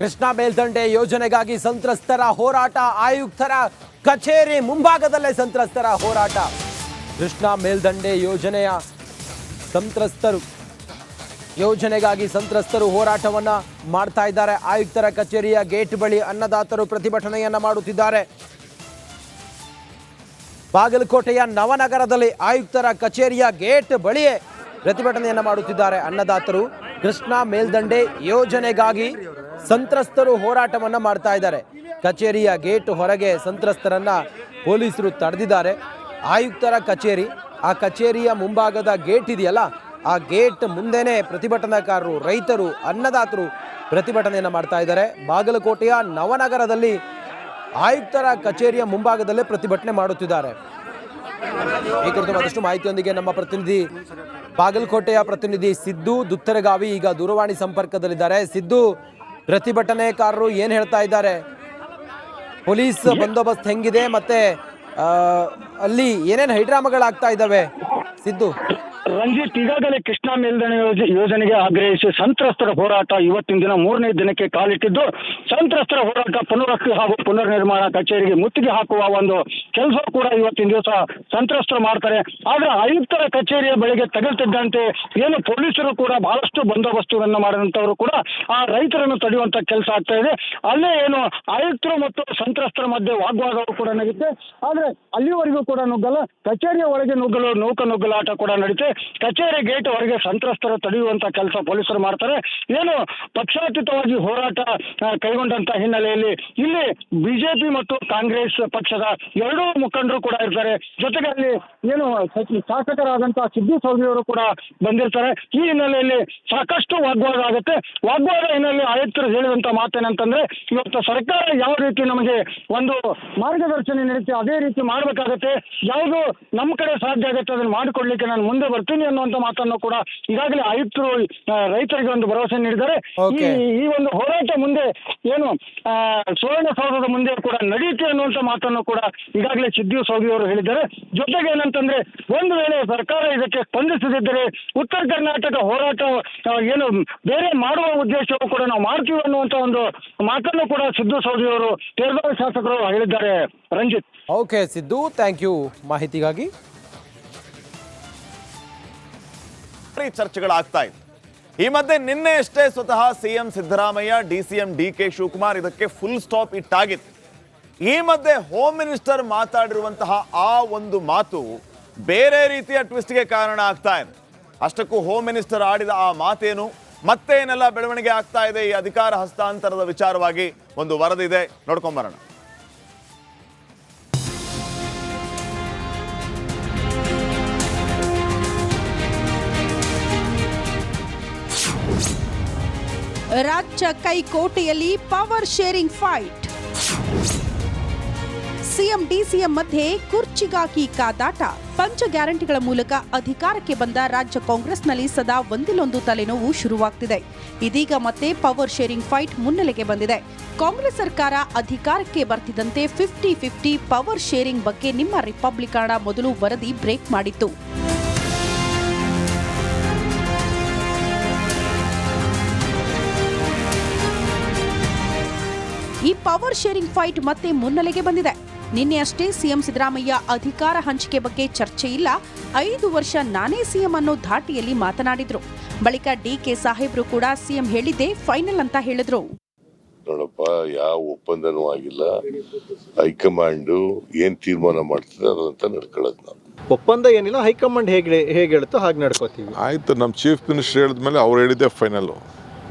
ಕೃಷ್ಣಾ ಮೇಲ್ದಂಡೆ ಯೋಜನೆಗಾಗಿ ಸಂತ್ರಸ್ತರ ಹೋರಾಟ, ಆಯುಕ್ತರ ಕಚೇರಿ ಮುಂಭಾಗದಲ್ಲೇ ಸಂತ್ರಸ್ತರ ಹೋರಾಟ. ಕೃಷ್ಣಾ ಮೇಲ್ದಂಡೆ ಯೋಜನೆಗಾಗಿ ಸಂತ್ರಸ್ತರು ಹೋರಾಟವನ್ನ ಮಾಡ್ತಾ ಇದ್ದಾರೆ. ಆಯುಕ್ತರ ಕಚೇರಿಯ ಗೇಟ್ ಬಳಿ ಅನ್ನದಾತರು ಪ್ರತಿಭಟನೆಯನ್ನ ಮಾಡುತ್ತಿದ್ದಾರೆ. ಬಾಗಲಕೋಟೆಯ ನವನಗರದಲ್ಲಿ ಆಯುಕ್ತರ ಕಚೇರಿಯ ಗೇಟ್ ಬಳಿಯೇ ಪ್ರತಿಭಟನೆಯನ್ನ ಮಾಡುತ್ತಿದ್ದಾರೆ ಅನ್ನದಾತರು. ಕೃಷ್ಣಾ ಮೇಲ್ದಂಡೆ ಯೋಜನೆಗಾಗಿ ಸಂತ್ರಸ್ತರು ಹೋರಾಟವನ್ನ ಮಾಡ್ತಾ ಇದ್ದಾರೆ. ಕಚೇರಿಯ ಗೇಟ್ ಹೊರಗೆ ಸಂತ್ರಸ್ತರನ್ನ ಪೊಲೀಸರು ತಡೆದಿದ್ದಾರೆ. ಆಯುಕ್ತರ ಕಚೇರಿ, ಆ ಕಚೇರಿಯ ಮುಂಭಾಗದ ಗೇಟ್ ಇದೆಯಲ್ಲ, ಆ ಗೇಟ್ ಮುಂದೆನೆ ಪ್ರತಿಭಟನಾಕಾರರು, ರೈತರು, ಅನ್ನದಾತರು ಪ್ರತಿಭಟನೆಯನ್ನ ಮಾಡ್ತಾ ಇದ್ದಾರೆ. ಬಾಗಲಕೋಟೆಯ ನವನಗರದಲ್ಲಿ ಆಯುಕ್ತರ ಕಚೇರಿಯ ಮುಂಭಾಗದಲ್ಲೇ ಪ್ರತಿಭಟನೆ ಮಾಡುತ್ತಿದ್ದಾರೆ. ಈ ಕುರಿತು ಮತ್ತಷ್ಟು ಮಾಹಿತಿಯೊಂದಿಗೆ ನಮ್ಮ ಪ್ರತಿನಿಧಿ, ಬಾಗಲಕೋಟೆಯ ಪ್ರತಿನಿಧಿ ಸಿದ್ದು ದುತ್ತರಗಾವಿ ಈಗ ದೂರವಾಣಿ ಸಂಪರ್ಕದಲ್ಲಿದ್ದಾರೆ. ಸಿದ್ದು, ಪ್ರತಿಭಟನೆಕಾರರು ಏನ್ ಹೇಳ್ತಾ ಇದ್ದಾರೆ? ಪೊಲೀಸ್ ಬಂದೋಬಸ್ತ್ ಹೆಂಗಿದೆ, ಮತ್ತೆ ಅಲ್ಲಿ ಏನೇನು ಹೈಡ್ರಾಮಗಳಾಗ್ತಾ ಇದ್ದಾವೆ? ಸಿದ್ದು. ರಂಜಿತ್, ಈಗಾಗಲೇ ಕೃಷ್ಣಾ ಮೇಲ್ದಂಡೆ ಯೋಜನೆಗೆ ಆಗ್ರಹಿಸಿ ಸಂತ್ರಸ್ತರ ಹೋರಾಟ ಇವತ್ತಿನ ದಿನ 3ನೇ ದಿನಕ್ಕೆ ಕಾಲಿಟ್ಟಿದ್ದು, ಸಂತ್ರಸ್ತರ ಹೋರಾಟ ಪುನರ್ವಸತಿ ಹಾಗೂ ಪುನರ್ ನಿರ್ಮಾಣ ಕಚೇರಿಗೆ ಮುತ್ತಿಗೆ ಹಾಕುವ ಒಂದು ಕೆಲಸ ಕೂಡ ಇವತ್ತಿನ ದಿವಸ ಸಂತ್ರಸ್ತರು ಮಾಡ್ತಾರೆ. ಆದ್ರೆ ಆಯುಕ್ತರ ಕಚೇರಿಯ ಬಳಿಗೆ ತಗಲ್ತಿದ್ದಂತೆ ಏನು ಪೊಲೀಸರು ಕೂಡ ಬಹಳಷ್ಟು ಬಂದೋಬಸ್ತುಗಳನ್ನು ಮಾಡಿದಂತವರು ಕೂಡ ಆ ರೈತರನ್ನು ತಡೆಯುವಂತ ಕೆಲಸ ಆಗ್ತಾ ಇದೆ. ಅಲ್ಲೇ ಏನು ಆಯುಕ್ತರು ಮತ್ತು ಸಂತ್ರಸ್ತರ ಮಧ್ಯೆ ವಾಗ್ವಾದವು ಕೂಡ ನಡೆಯುತ್ತೆ. ಆದ್ರೆ ಅಲ್ಲಿವರೆಗೂ ಕೂಡ ನುಗ್ಗಲ್ಲ, ಕಚೇರಿಯ ಒಳಗೆ ನುಗ್ಗಲು ನುಗ್ಗಲಾಟ ಕೂಡ ನಡೀತೆ. ಕಚೇರಿ ಗೇಟ್ ಹೊರಗೆ ಸಂತ್ರಸ್ತರ ತಡೆಯುವಂತ ಕೆಲಸ ಪೊಲೀಸರು ಮಾಡ್ತಾರೆ. ಏನು ಪಕ್ಷಾತೀತವಾಗಿ ಹೋರಾಟ ಕೈಗೊಂಡಂತ ಹಿನ್ನೆಲೆಯಲ್ಲಿ ಇಲ್ಲಿ ಬಿಜೆಪಿ ಮತ್ತು ಕಾಂಗ್ರೆಸ್ ಪಕ್ಷದ ಎರಡೂ ಮುಖಂಡರು ಕೂಡ ಇರ್ತಾರೆ. ಜೊತೆಗೆ ಅಲ್ಲಿ ಏನು ಶಾಸಕರಾದಂತಹ ಸಿದ್ದು ಸೌದಿಯವರು ಕೂಡ ಬಂದಿರ್ತಾರೆ. ಈ ಹಿನ್ನೆಲೆಯಲ್ಲಿ ಸಾಕಷ್ಟು ವಾಗ್ವಾದ ಆಗುತ್ತೆ. ವಾಗ್ವಾದ ಹಿನ್ನೆಲೆಯಲ್ಲಿ ಆಯುಕ್ತರು ಹೇಳಿದಂತ ಮಾತೇನಂತಂದ್ರೆ, ಇವತ್ತು ಸರ್ಕಾರ ಯಾವ ರೀತಿ ನಮಗೆ ಒಂದು ಮಾರ್ಗದರ್ಶನ ನೀಡುತ್ತೆ ಅದೇ ರೀತಿ ಮಾಡ್ಬೇಕಾಗತ್ತೆ, ಯಾವುದು ನಮ್ಮ ಕಡೆ ಸಾಧ್ಯ ಆಗುತ್ತೆ ಅದನ್ನು ಮಾಡಿಕೊಡ್ಲಿಕ್ಕೆ ನಾನು ಮುಂದೆ ಬರ್ತೀನಿ ಅನ್ನುವಂತ ಮಾತನ್ನು ಕೂಡ ಈಗಾಗಲೇ ಆಯುಕ್ತರು ರೈತರಿಗೆ ಒಂದು ಭರವಸೆ ನೀಡಿದ್ದಾರೆ. ಈ ಒಂದು ಹೋರಾಟ ಮುಂದೆ ಏನು ಸುವರ್ಣಸೌಧದ ಮುಂದೆ ಕೂಡ ನಡೆಯುತ್ತೆ ಅನ್ನುವಂತ ಮಾತನ್ನು ಕೂಡ ಈಗಾಗಲೇ ಸಿದ್ದು ಸೌದಿ ಅವರು ಹೇಳಿದ್ದಾರೆ. ಜೊತೆಗೆ ಏನಂತಂದ್ರೆ, ಒಂದು ವೇಳೆ ಸರ್ಕಾರ ಇದಕ್ಕೆ ಸ್ಪಂದಿಸದಿದ್ದರೆ ಉತ್ತರ ಕರ್ನಾಟಕ ಹೋರಾಟ ಏನು ಬೇರೆ ಮಾಡುವ ಉದ್ದೇಶವು ಕೂಡ ನಾವು ಮಾಡ್ತೀವಿ ಅನ್ನುವಂತ ಒಂದು ಮಾತನ್ನು ಕೂಡ ಸಿದ್ದು ಸೌದಿ ಅವರು ತೇರದಾಳ ಶಾಸಕರು ಹೇಳಿದ್ದಾರೆ. Ranjith. Okay Siddu, thank you ಮಾಹಿತಿಗಾಗಿ. ಚರ್ಚೆಗಳಾಗ್ತಾ ಇದೆ. ಈ ಮಧ್ಯೆ ನಿನ್ನೆಯಷ್ಟೇ ಸ್ವತಃ CM Siddaramaiah, DCM DK Shivakumar ಇದಕ್ಕೆ ಫುಲ್ ಸ್ಟಾಪ್ ಇಟ್ಟಾಗಿತ್ತು. ಈ ಮಧ್ಯೆ ಹೋಮ್ ಮಿನಿಸ್ಟರ್ ಮಾತಾಡಿರುವಂತಹ ಆ ಒಂದು ಮಾತು ಬೇರೆ ರೀತಿಯ ಟ್ವಿಸ್ಟ್ಗೆ ಕಾರಣ ಆಗ್ತಾ ಇದೆ. ಅಷ್ಟಕ್ಕೂ ಹೋಮ್ ಮಿನಿಸ್ಟರ್ ಆಡಿದ ಆ ಮಾತೇನು, ಮತ್ತೇನೆಲ್ಲ ಬೆಳವಣಿಗೆ ಆಗ್ತಾ ಇದೆ ಈ ಅಧಿಕಾರ ಹಸ್ತಾಂತರದ ವಿಚಾರವಾಗಿ ಒಂದು ವರದಿ ಇದೆ, ನೋಡ್ಕೊಂಬರೋಣ. ರಾಜ್ಯ ಕೈಕೋಟೆಯಲ್ಲಿ power sharing fight. CM DCM ಮಧ್ಯೆ ಕುರ್ಚಿಗಾಗಿ ಕಾದಾಟ. ಪಂಚ ಗ್ಯಾರಂಟಿಗಳ ಮೂಲಕ ಅಧಿಕಾರಕ್ಕೆ ಬಂದ ರಾಜ್ಯ ಕಾಂಗ್ರೆಸ್ನಲ್ಲಿ ಸದಾ ಒಂದಿಲ್ಲೊಂದು ತಲೆನೋವು ಶುರುವಾಗ್ತಿದೆ. ಇದೀಗ ಮತ್ತೆ ಪವರ್ ಶೇರಿಂಗ್ ಫೈಟ್ ಮುನ್ನೆಲೆಗೆ ಬಂದಿದೆ. ಕಾಂಗ್ರೆಸ್ ಸರ್ಕಾರ ಅಧಿಕಾರಕ್ಕೆ ಬರ್ತಿದ್ದಂತೆ 50-50 ಪವರ್ ಶೇರಿಂಗ್ ಬಗ್ಗೆ ನಿಮ್ಮ ರಿಪಬ್ಲಿಕನ್ ಮೊದಲು ವರದಿ ಬ್ರೇಕ್ ಮಾಡಿತ್ತು. ಈ ಪವರ್ ಶೇರಿಂಗ್ ಫೈಟ್ ಮತ್ತೆ ಮುನ್ನೆಲೆಗೆ ಬಂದಿದೆ. ನಿನ್ನೆ ಅಷ್ಟೇ ಸಿಎಂ ಸಿದ್ದರಾಮಯ್ಯ ಅಧಿಕಾರ ಹಂಚಿಕೆ ಬಗ್ಗೆ ಚರ್ಚೆ ಇಲ್ಲ, 5 ವರ್ಷ ನಾನೇ ಸಿಎಂ ಅನ್ನೋ ಧಾಟಿಯಲ್ಲಿ ಮಾತನಾಡಿದ್ರು. ಬಳಿಕ ಡಿಕೆ ಸಾಹೇಬ್ರು ಕೂಡ ಸಿಎಂ ಹೇಳಿದ್ದೆ ಫೈನಲ್ ಅಂತ ಹೇಳಿದ್ರು. ನೋಡಪ್ಪ, ಯಾವ ಒಪ್ಪಂದನೂ ಆಗಿಲ್ಲ, ಹೈಕಮಾಂಡ್ ಏನ್ ತೀರ್ಮಾನ ಮಾಡ್ತದೆ ಅದಂತ ನಡ್ಕೊಳ್ಳೋದು. ನಾವು ಒಪ್ಪಂದ ಏನಿಲ್ಲ, ಹೈಕಮಾಂಡ್ ಹೇಗೆ ಹೇಳುತ್ತೋ ಹಾಗೆ ನಡ್ಕೋತೀವಿ. ಆಯ್ತು, ನಮ್ಮ ಚೀಫ್ ಮಿನಿಸ್ಟರ್ ಹೇಳಿದ್ಮೇಲೆ ಅವ್ರು ಹೇಳಿದ್ದೆ ಫೈನಲ್.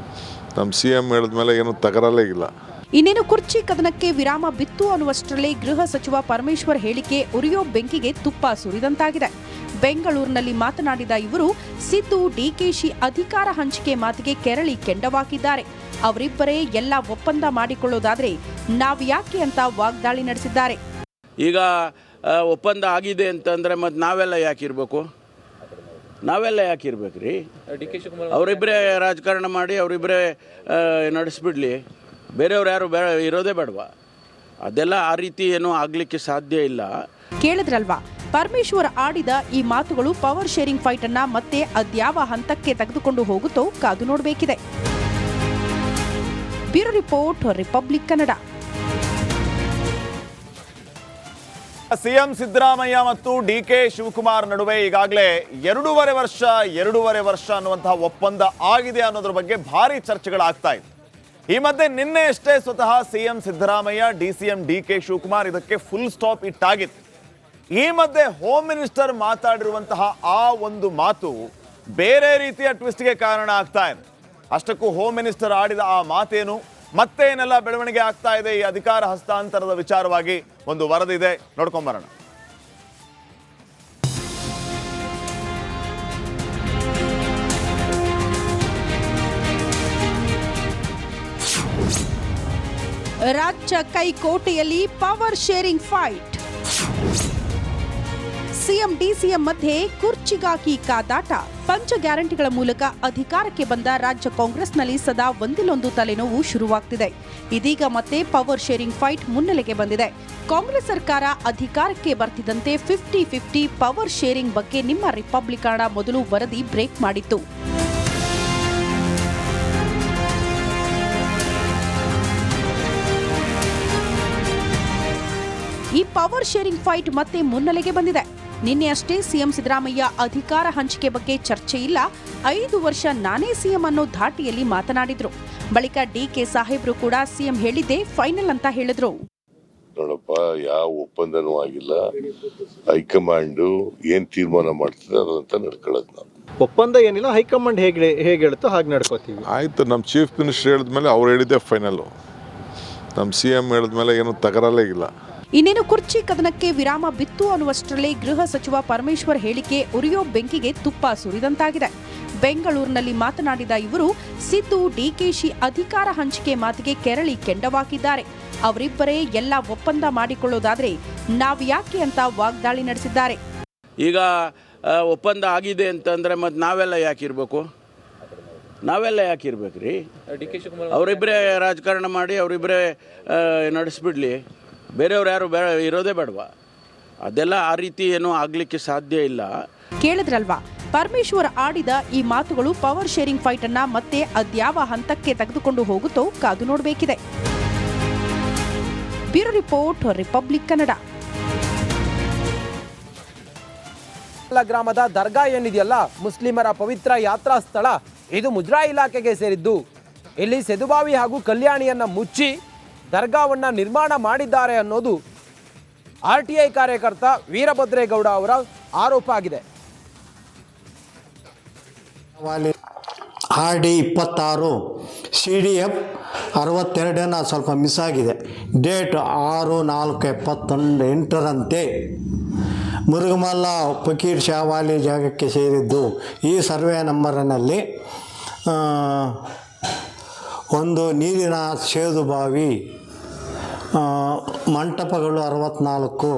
ನಮ್ಮ ಸಿಎಂ ಹೇಳಿದ್ಮೇಲೆ ಏನು ತಕರಾರೇ ಇಲ್ಲ. ಇನ್ನೇನು ಕುರ್ಚಿ ಕದನಕ್ಕೆ ವಿರಾಮ ಬಿತ್ತು ಅನ್ನುವಷ್ಟರಲ್ಲೇ ಗೃಹ ಸಚಿವ ಪರಮೇಶ್ವರ್ ಹೇಳಿಕೆ ಉರಿಯೋ ಬೆಂಕಿಗೆ ತುಪ್ಪ ಸುರಿದಂತಾಗಿದೆ. ಬೆಂಗಳೂರಿನಲ್ಲಿ ಮಾತನಾಡಿದ ಇವರು ಸಿದ್ದು ಡಿಕೆಶಿ ಅಧಿಕಾರ ಹಂಚಿಕೆ ಮಾತಿಗೆ ಕೆರಳಿ ಕೆಂಡವಾಗಿದ್ದಾರೆ. ಅವರಿಬ್ಬರೇ ಎಲ್ಲ ಒಪ್ಪಂದ ಮಾಡಿಕೊಳ್ಳೋದಾದ್ರೆ ನಾವ್ಯಾಕೆ ಅಂತ ವಾಗ್ದಾಳಿ ನಡೆಸಿದ್ದಾರೆ. ಈಗ ಒಪ್ಪಂದ ಆಗಿದೆ ಅಂತಂದ್ರೆ ಮತ್ತೆ ನಾವೆಲ್ಲ ಯಾಕಿರ್ಬೇಕು ರೀ? ಅವರಿಬ್ಬರೇ ರಾಜಕಾರಣ ಮಾಡಿ ಅವರಿಬ್ಬರೇ ನಡೆಸ್ಬಿಡ್ಲಿ, ಬೇರೆಯವ್ರು ಯಾರು ಇರೋದೇ ಬೇಡವಾ? ಅದೆಲ್ಲ ಆ ರೀತಿ ಏನೂ ಆಗ್ಲಿಕ್ಕೆ ಸಾಧ್ಯ ಇಲ್ಲ. ಕೇಳಿದ್ರಲ್ವಾ, ಪರಮೇಶ್ವರ್ ಆಡಿದ ಈ ಮಾತುಗಳು ಪವರ್ ಶೇರಿಂಗ್ ಫೈಟ್ ಅನ್ನ ಮತ್ತೆ ಅದ್ಯಾವ ಹಂತಕ್ಕೆ ತೆಗೆದುಕೊಂಡು ಹೋಗುತ್ತೋ ಕಾದು ನೋಡಬೇಕಿದೆ. Bureau report, Republic Kannada. CM Siddaramaiah ಮತ್ತು ಡಿ.ಕೆ. ಶಿವಕುಮಾರ್ ನಡುವೆ ಈಗಾಗಲೇ ಎರಡೂವರೆ ವರ್ಷ ಅನ್ನುವಂತಹ ಒಪ್ಪಂದ ಆಗಿದೆ ಅನ್ನೋದ್ರ ಬಗ್ಗೆ ಭಾರಿ ಚರ್ಚೆಗಳಾಗ್ತಾ ಇದೆ. ಈ ಮಧ್ಯೆ ನಿನ್ನೆಯಷ್ಟೇ ಸ್ವತಃ ಸಿಎಂ ಸಿದ್ದರಾಮಯ್ಯ, ಡಿ.ಸಿ.ಎಂ ಡಿ.ಕೆ. ಶಿವಕುಮಾರ್ ಇದಕ್ಕೆ ಫುಲ್ ಸ್ಟಾಪ್ ಇಟ್ಟಾಗಿತ್ತು. ಈ ಮಧ್ಯೆ ಹೋಮ್ ಮಿನಿಸ್ಟರ್ ಮಾತಾಡಿರುವಂತಹ ಆ ಒಂದು ಮಾತು ಬೇರೆ ರೀತಿಯ ಟ್ವಿಸ್ಟ್ಗೆ ಕಾರಣ ಆಗ್ತಾ ಇದೆ. ಅಷ್ಟಕ್ಕೂ ಹೋಮ್ ಮಿನಿಸ್ಟರ್ ಆಡಿದ ಆ ಮಾತೇನು, ಮತ್ತೇನೆಲ್ಲ ಬೆಳವಣಿಗೆ ಆಗ್ತಾ ಇದೆ ಈ ಅಧಿಕಾರ ಹಸ್ತಾಂತರದ ವಿಚಾರವಾಗಿ ಒಂದು ವರದಿ ಇದೆ, ನೋಡ್ಕೊಂಬರೋಣ. ರಾಜ್ಯ ಕೈಕೋಟೆಯಲ್ಲಿ power sharing fight. CM DCM ಮಧ್ಯೆ ಕುರ್ಚಿಗಾಗಿ ಕಾದಾಟ. ಪಂಚ ಗ್ಯಾರಂಟಿಗಳ ಮೂಲಕ ಅಧಿಕಾರಕ್ಕೆ ಬಂದ ರಾಜ್ಯ ಕಾಂಗ್ರೆಸ್ನಲ್ಲಿ ಸದಾ ಒಂದಿಲ್ಲೊಂದು ತಲೆನೋವು ಶುರುವಾಗ್ತಿದೆ. ಇದೀಗ ಮತ್ತೆ ಪವರ್ ಶೇರಿಂಗ್ ಫೈಟ್ ಮುನ್ನೆಲೆಗೆ ಬಂದಿದೆ. ಕಾಂಗ್ರೆಸ್ ಸರ್ಕಾರ ಅಧಿಕಾರಕ್ಕೆ ಬರ್ತಿದ್ದಂತೆ 50-50 ಪವರ್ ಶೇರಿಂಗ್ ಬಗ್ಗೆ ನಿಮ್ಮ ರಿಪಬ್ಲಿಕ್ ಕನ್ನಡ ಮೊದಲು ವರದಿ ಬ್ರೇಕ್ ಮಾಡಿತ್ತು. ಈ ಪವರ್ ಶೇರಿಂಗ್ ಫೈಟ್ ಮತ್ತೆ ಮುನ್ನೆಲೆಗೆ ಬಂದಿದೆ. ನಿನ್ನೆ ಅಷ್ಟೇ ಸಿಎಂ ಸಿದ್ದರಾಮಯ್ಯ ಅಧಿಕಾರ ಹಂಚಿಕೆ ಬಗ್ಗೆ ಚರ್ಚೆ ಇಲ್ಲ, 5 ವರ್ಷ ನಾನೇ ಸಿಎಂ ಅನ್ನೋ ಧಾಟಿಯಲ್ಲಿ ಮಾತನಾಡಿದ್ರು. ಬಳಿಕ ಡಿ.ಕೆ. ಸಾಹೇಬ್ರು ಕೂಡ ಸಿಎಂ ಹೇಳಿದ್ದೆ ಫೈನಲ್ ಅಂತ ಹೇಳಿದ್ರು. ನೋಡಪ್ಪ, ಯಾವ ಒಪ್ಪಂದನೂ ಆಗಿಲ್ಲ. ಹೈಕಮಾಂಡ್ ಏನ್ ತೀರ್ಮಾನ ಮಾಡ್ತದೆ ಅದಂತ ನಡ್ಕೊಳ್ಳೋದು ನಾವು. ಒಪ್ಪಂದ ಏನಿಲ್ಲ, ಹೈಕಮಾಂಡ್ ಹೇಗೆ ಹೇಳುತ್ತೋ ಹಾಗೆ ನಡ್ಕೋತೀವಿ. ಆಯ್ತು, ನಮ್ಮ ಚೀಫ್ ಮಿನಿಸ್ಟರ್ ಹೇಳಿದ್ಮೇಲೆ ಅವ್ರು ಹೇಳಿದ್ದೆ ಫೈನಲ್ಲು. ನಮ್ಮ CM ಹೇಳಿದ್ಮೇಲೆ ಏನು ತಕರಾರೇ ಇಲ್ಲ. ಇನ್ನೇನು ಕುರ್ಚಿ ಕದನಕ್ಕೆ ವಿರಾಮ ಬಿತ್ತು ಅನ್ನುವಷ್ಟರಲ್ಲೇ ಗೃಹ ಸಚಿವ ಪರಮೇಶ್ವರ್ ಹೇಳಿಕೆ ಉರಿಯೋ ಬೆಂಕಿಗೆ ತುಪ್ಪ ಸುರಿದಂತಾಗಿದೆ. ಬೆಂಗಳೂರಿನಲ್ಲಿ ಮಾತನಾಡಿದ ಇವರು ಸಿದ್ದು ಡಿಕೆಶಿ ಅಧಿಕಾರ ಹಂಚಿಕೆ ಮಾತಿಗೆ ಕೆರಳಿ ಕೆಂಡವಾಕಿದ್ದಾರೆ. ಅವರಿಬ್ಬರೇ ಎಲ್ಲ ಒಪ್ಪಂದ ಮಾಡಿಕೊಳ್ಳೋದಾದ್ರೆ ನಾವ್ಯಾಕೆ ಅಂತ ವಾಗ್ದಾಳಿ ನಡೆಸಿದ್ದಾರೆ. ಈಗ ಒಪ್ಪಂದ ಆಗಿದೆ ಅಂತಂದ್ರೆ ಮತ್ತೆ ನಾವೆಲ್ಲ ಯಾಕಿರ್ಬೇಕು ರೀ? ಅವರಿಬ್ಬರೇ ರಾಜಕಾರಣ ಮಾಡಿ ಅವರಿಬ್ಬರೇ ನಡೆಸ್ಬಿಡ್ಲಿ, ಬೇರೆಯವ್ರು ಯಾರು ಇರೋದೇ ಬೇಡವಾ? ಅದೆಲ್ಲ ಆ ರೀತಿ ಏನೂ ಆಗ್ಲಿಕ್ಕೆ ಸಾಧ್ಯ ಇಲ್ಲ. ಕೇಳಿದ್ರಲ್ವಾ, ಪರಮೇಶ್ವರ್ ಆಡಿದ ಈ ಮಾತುಗಳು ಪವರ್ ಶೇರಿಂಗ್ ಫೈಟ್ ಅನ್ನ ಮತ್ತೆ ಅದ್ಯಾವ ಹಂತಕ್ಕೆ ತೆಗೆದುಕೊಂಡು ಹೋಗುತ್ತೋ ಕಾದು ನೋಡಬೇಕಿದೆ. Bureau report, Republic Kannada. ಗ್ರಾಮದ ದರ್ಗಾ ಏನಿದೆಯಲ್ಲ, ಮುಸ್ಲಿಮರ ಪವಿತ್ರ ಯಾತ್ರಾ ಸ್ಥಳ, ಇದು ಮುಜರಾಯಿ ಇಲಾಖೆಗೆ ಸೇರಿದ್ದು. ಇಲ್ಲಿ ಸೆದುಬಾವಿ ಹಾಗೂ ಕಲ್ಯಾಣಿಯನ್ನ ಮುಚ್ಚಿ ದರ್ಗಾವನ್ನ ನಿರ್ಮಾಣ ಮಾಡಿದ್ದಾರೆ ಅನ್ನೋದು RTI ಕಾರ್ಯಕರ್ತ ವೀರಭದ್ರೇಗೌಡ ಅವರ ಆರೋಪ ಆಗಿದೆ. RD 26 CDF 62 ಸ್ವಲ್ಪ ಮಿಸ್ ಆಗಿದೆ. ಡೇಟ್ 6/4/28ರಂತೆ ಮುರುಗಮಲ್ಲ ಫಕೀರ್ ಶಾವಾಲಿ ಜಾಗಕ್ಕೆ ಸೇರಿದ್ದು. ಈ ಸರ್ವೆ ನಂಬರಿನಲ್ಲಿ ಒಂದು ನೀರಿನ ಸೇದುಬಾವಿ, ಮಂಟಪಗಳು 64,